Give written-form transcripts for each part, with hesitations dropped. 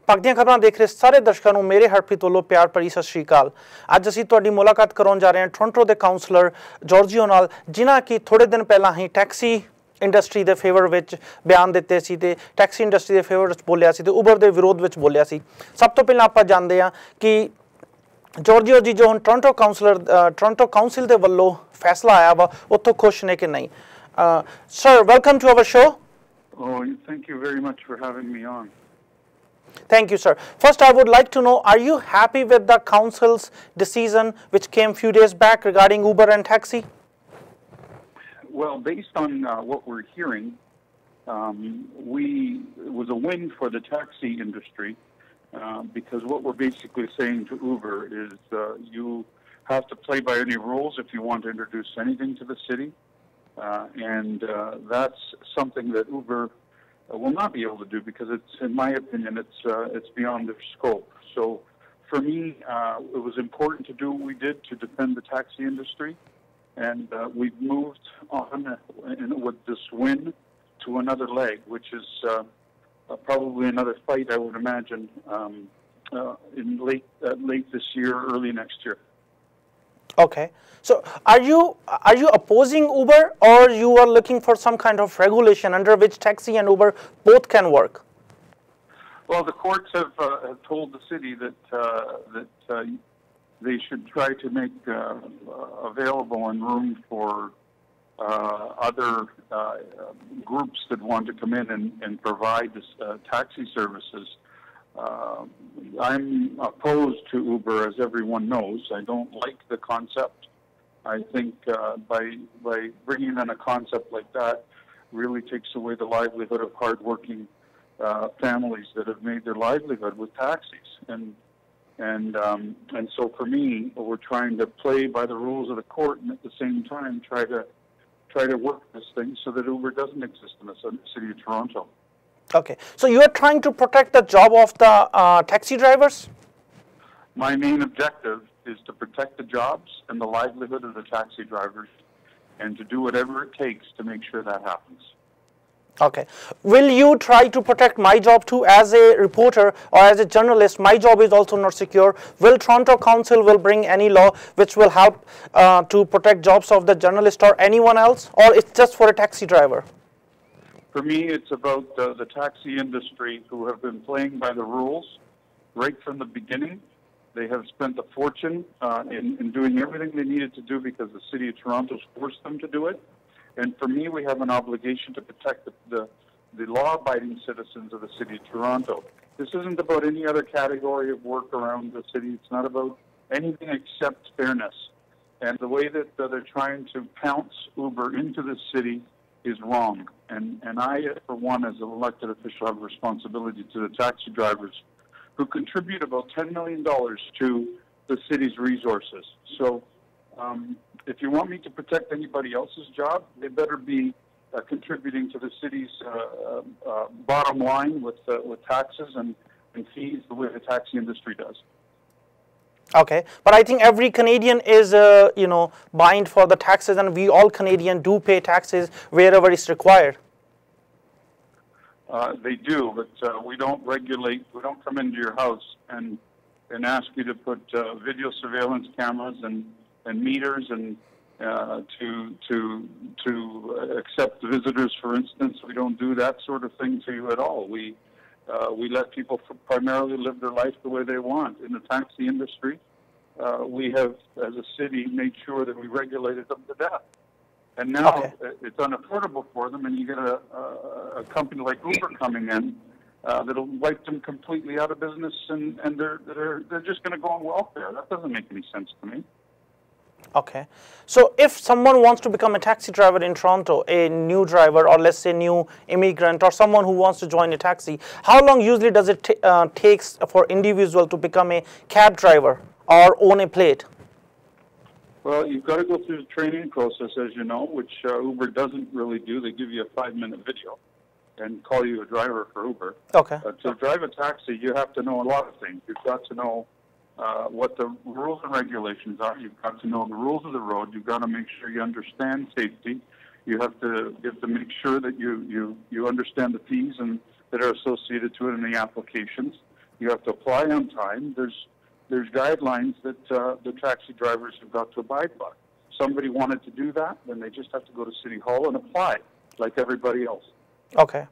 ਪੱਕਦੀਆਂ ਖਬਰਾਂ ਦੇਖ ਰਹੇ ਸਾਰੇ ਦਰਸ਼ਕਾਂ ਨੂੰ ਮੇਰੇ ਹਰਪ੍ਰੀਤ ਵੱਲੋਂ ਪਿਆਰ ਭਰੀ ਸਤਿ ਸ਼੍ਰੀ ਅਕਾਲ। ਅੱਜ ਅਸੀਂ ਤੁਹਾਡੀ ਮੁਲਾਕਾਤ ਕਰਾਉਣ ਜਾ ਰਹੇ ਹਾਂ ਟੋਰਾਂਟੋ ਦੇ ਕਾਉਂਸਲਰ ਜਾਰਜੀਓ ਨਾਲ, ਜਿਨ੍ਹਾਂ ਕਿ ਥੋੜੇ ਦਿਨ ਪਹਿਲਾਂ ਹੀ ਟੈਕਸੀ ਇੰਡਸਟਰੀ ਦੇ ਫੇਵਰ ਵਿੱਚ ਬਿਆਨ ਦਿੱਤੇ ਸੀ ਤੇ ਟੈਕਸੀ ਇੰਡਸਟਰੀ ਦੇ ਫੇਵਰ ਵਿੱਚ ਬੋਲਿਆ ਸੀ ਤੇ ਉਬਰ ਦੇ ਵਿਰੋਧ ਵਿੱਚ ਬੋਲਿਆ ਸੀ। ਸਭ ਤੋਂ ਪਹਿਲਾਂ ਆਪਾਂ ਜਾਣਦੇ ਹਾਂ ਕਿ ਜਾਰਜੀਓ ਜੀ ਜੋ ਹੁਣ ਟੋਰਾਂਟੋ ਕਾਉਂਸਿਲ ਦੇ ਵੱਲੋਂ ਫੈਸਲਾ ਆਇਆ ਵਾ ਉੱਥੋਂ ਖੁਸ਼ ਨੇ ਕਿ ਨਹੀਂ? Sir, welcome to our show. Oh, thank you very much for having me on. Thank you, sir. First, I would like to know, are you happy with the council's decision which came few days back regarding Uber and taxi? Well, based on what we're hearing, it was a win for the taxi industry because what we're basically saying to Uber is you have to play by any rules if you want to introduce anything to the city. And that's something that Uber will not be able to do because it's, in my opinion, it's beyond their scope. So for me, it was important to do what we did to defend the taxi industry, and we've moved on with this win to another leg, which is probably another fight, I would imagine, in late this year, early next year. Okay, so are you opposing Uber, or you are looking for some kind of regulation under which taxi and Uber both can work? Well, the courts have told the city that they should try to make available and room for other groups that want to come in and provide taxi services. I'm opposed to Uber, as everyone knows. I don't like the concept. I think by bringing in a concept like that really takes away the livelihood of hardworking families that have made their livelihood with taxis. And so for me, we're trying to play by the rules of the court, and at the same time try to work this thing so that Uber doesn't exist in the city of Toronto. Okay, so you are trying to protect the job of the taxi drivers? My main objective is to protect the jobs and the livelihood of the taxi drivers, and to do whatever it takes to make sure that happens. Okay. Will you try to protect my job too? As a reporter or as a journalist, my job is also not secure. Will Toronto Council will bring any law which will help to protect jobs of the journalist or anyone else, or it's just for a taxi driver? For me, it's about the taxi industry who have been playing by the rules right from the beginning. They have spent a fortune in doing everything they needed to do because the city of Toronto forced them to do it. And for me, we have an obligation to protect the law-abiding citizens of the city of Toronto. This isn't about any other category of work around the city. It's not about anything except fairness. And the way that they're trying to pounce Uber into the city is wrong. And I, for one, as an elected official, have a responsibility to the taxi drivers who contribute about $10 million to the city's resources. So if you want me to protect anybody else's job, they better be contributing to the city's bottom line with taxes and fees the way the taxi industry does. Okay, but I think every Canadian is, bind for the taxes, and we all Canadians do pay taxes wherever it's required. They do, but we don't regulate. We don't come into your house and ask you to put video surveillance cameras and meters and to accept visitors, for instance. We don't do that sort of thing to you at all. We let people primarily live their life the way they want. In the taxi industry, we have, as a city, made sure that we regulated them to death. And now it's unaffordable for them, and you get a company like Uber coming in that'll wipe them completely out of business, and they're just going to go on welfare. That doesn't make any sense to me. Okay, so if someone wants to become a taxi driver in Toronto, a new driver, or let's say new immigrant, or someone who wants to join a taxi, how long usually does it takes for individual to become a cab driver or own a plate? Well, you've got to go through the training process, as you know, which Uber doesn't really do. They give you a 5-minute video and call you a driver for Uber. Okay. To drive a taxi, you have to know a lot of things. You've got to know what the rules and regulations are. You've got to know the rules of the road. You've got to make sure you understand safety. You have to make sure that you understand the fees that are associated to it in the applications. You have to apply on time. There's guidelines that the taxi drivers have got to abide by. Somebody wanted to do that, then they just have to go to City Hall and apply like everybody else. Okay.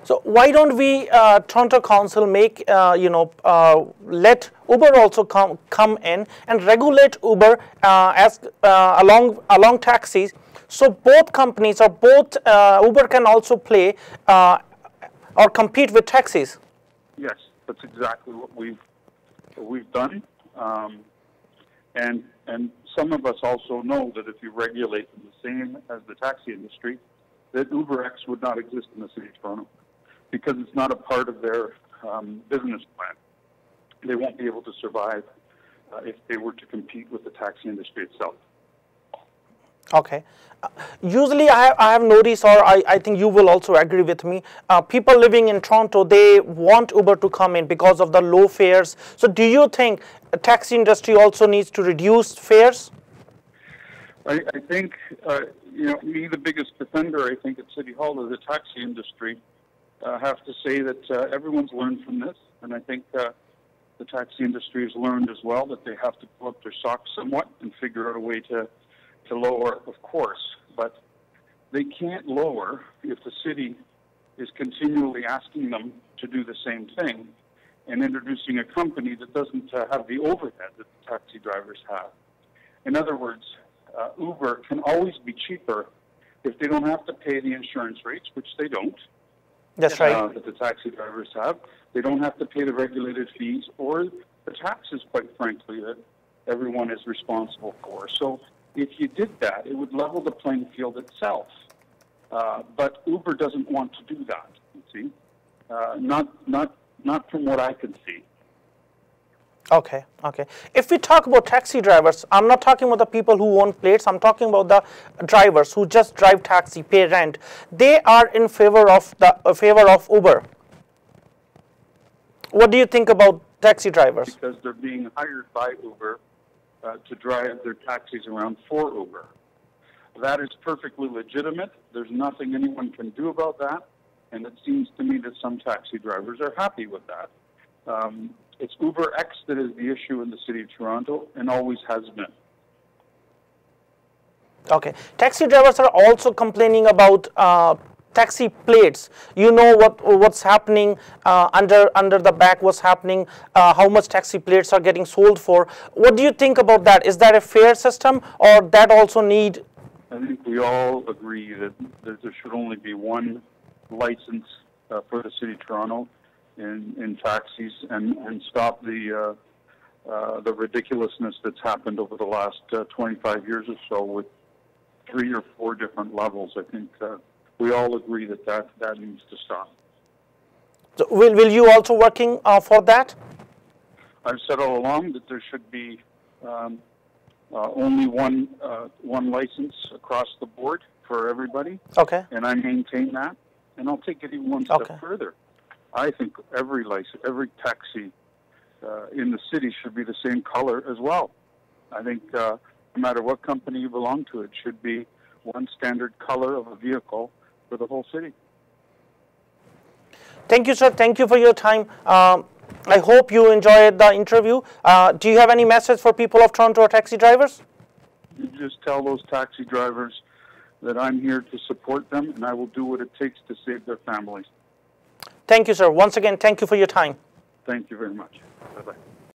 So why don't we, Toronto Council, make let Uber also come in and regulate Uber as along taxis, so both companies or both Uber can also play or compete with taxis. Yes, that's exactly what we've done, and some of us also know that if you regulate them the same as the taxi industry, that UberX would not exist in the City of Toronto because it's not a part of their business plan. They won't be able to survive if they were to compete with the taxi industry itself. Okay. Usually I have noticed, or I think you will also agree with me, people living in Toronto, they want Uber to come in because of the low fares. So do you think the taxi industry also needs to reduce fares? I think, me, the biggest defender, I think, at City Hall of the taxi industry, have to say that everyone's learned from this, and I think the taxi industry has learned as well that they have to pull up their socks somewhat and figure out a way to lower, of course, but they can't lower if the city is continually asking them to do the same thing and introducing a company that doesn't have the overhead that the taxi drivers have. In other words, Uber can always be cheaper if they don't have to pay the insurance rates, which they don't. That's right. That the taxi drivers have. They don't have to pay the regulated fees or the taxes, quite frankly, that everyone is responsible for. So if you did that, it would level the playing field itself. But Uber doesn't want to do that, you see. Not from what I can see. Okay, okay. If we talk about taxi drivers, I'm not talking about the people who own plates, I'm talking about the drivers who just drive taxi, pay rent. They are in favor of Uber. What do you think about taxi drivers? Because they're being hired by Uber to drive their taxis around for Uber. That is perfectly legitimate. There's nothing anyone can do about that. And it seems to me that some taxi drivers are happy with that. It's UberX that is the issue in the City of Toronto and always has been. Okay. Taxi drivers are also complaining about taxi plates. You know what's happening under the back, what's happening, how much taxi plates are getting sold for. What do you think about that? Is that a fair system, or that also need? I think we all agree that there should only be one license for the City of Toronto in taxis, and stop the ridiculousness that's happened over the last 25 years or so with 3 or 4 different levels. I think we all agree that needs to stop. So will you also working for that? I've said all along that there should be only one license across the board for everybody. Okay. And I maintain that, and I'll take it even one step further. I think every taxi in the city should be the same color as well. I think no matter what company you belong to, it should be one standard color of a vehicle for the whole city. Thank you, sir. Thank you for your time. I hope you enjoyed the interview. Do you have any message for people of Toronto or taxi drivers? You just tell those taxi drivers that I'm here to support them, and I will do what it takes to save their families. Thank you, sir. Once again, thank you for your time. Thank you very much. Bye-bye.